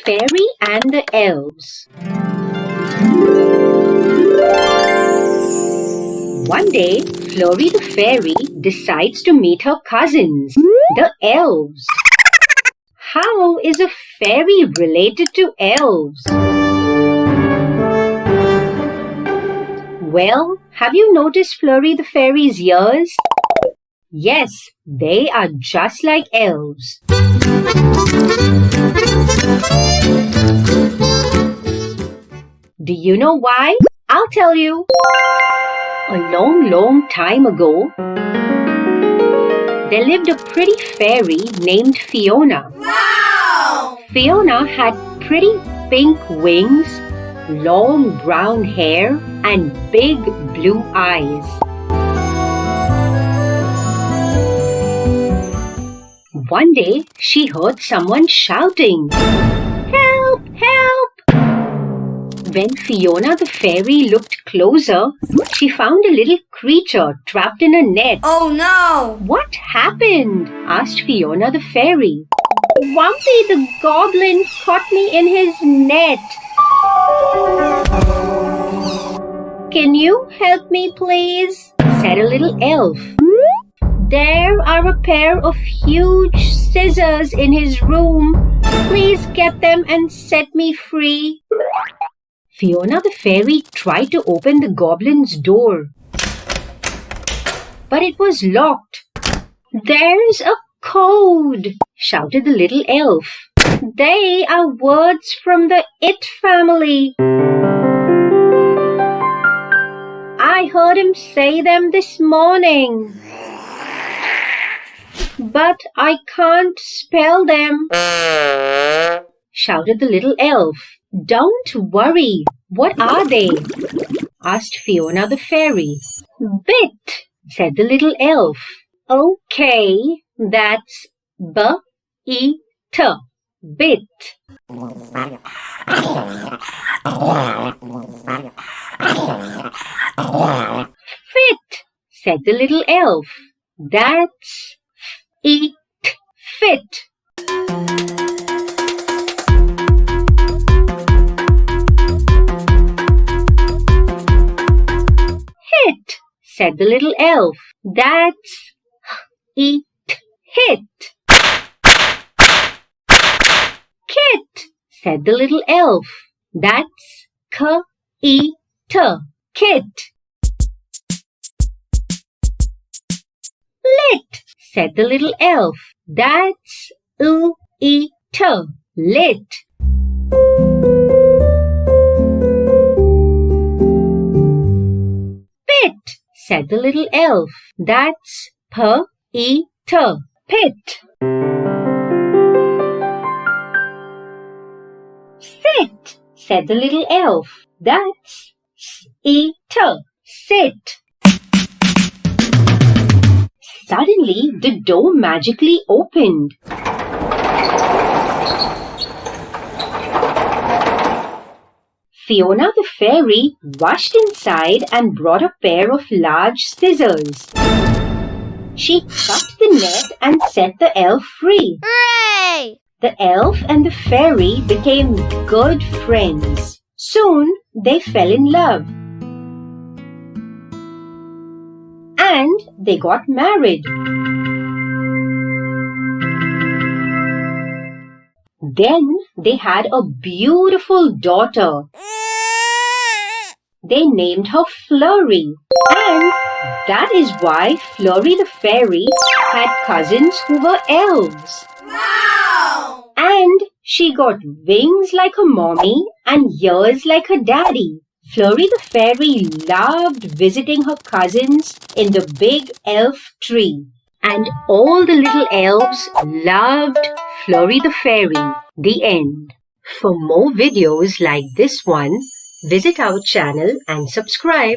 Fairy and the Elves. One day, Flurry the Fairy decides to meet her cousins, the elves. How is a fairy related to elves? Well, have you noticed Flurry the Fairy's ears? Yes, they are just like elves. Do you know why? I'll tell you. A long time ago, there lived a pretty fairy named Fiona. Wow! Fiona had pretty pink wings, long brown hair, and big blue eyes. One day, she heard someone shouting, "Help! Help!" When Fiona the fairy looked closer, she found a little creature trapped in a net. Oh no! "What happened?" asked Fiona the fairy. "Wumpy the goblin caught me in his net." "Can you help me, please?" said a little elf. "There are a pair of huge scissors in his room. Please get them and set me free." Fiona the fairy tried to open the goblin's door, but it was locked. "There's a code," shouted the little elf. "They are words from the It family. I heard him say them this morning, but I can't spell them," shouted the little elf. "Don't worry. What are they?" asked Fiona the fairy. "Bit," said the little elf. "Okay, that's B-E-T. Bit." "Fit," said the little elf. "That's F-E-T. Fit." "Hit," said the little elf. "That's H-E-T. Hit." "Kit," said the little elf. "That's K-E-T. Kit." "Lit," said the little elf. "That's U-E-T. Lit." "Pit," said the little elf. "That's P-E-T. Pit." "Sit," said the little elf. "That's S-E-T. Sit." Suddenly, the door magically opened. Fiona the fairy rushed inside and brought a pair of large scissors. She cut the net and set the elf free. Hooray! The elf and the fairy became good friends. Soon they fell in love. And they got married. Then they had a beautiful daughter. They named her Flurry, and that is why Flurry the fairy had cousins who were elves. Wow! And she got wings like her mommy and ears like her daddy. Flurry the fairy loved visiting her cousins in the big elf tree. And all the little elves loved Flurry the fairy. The end. For more videos like this one, visit our channel and subscribe.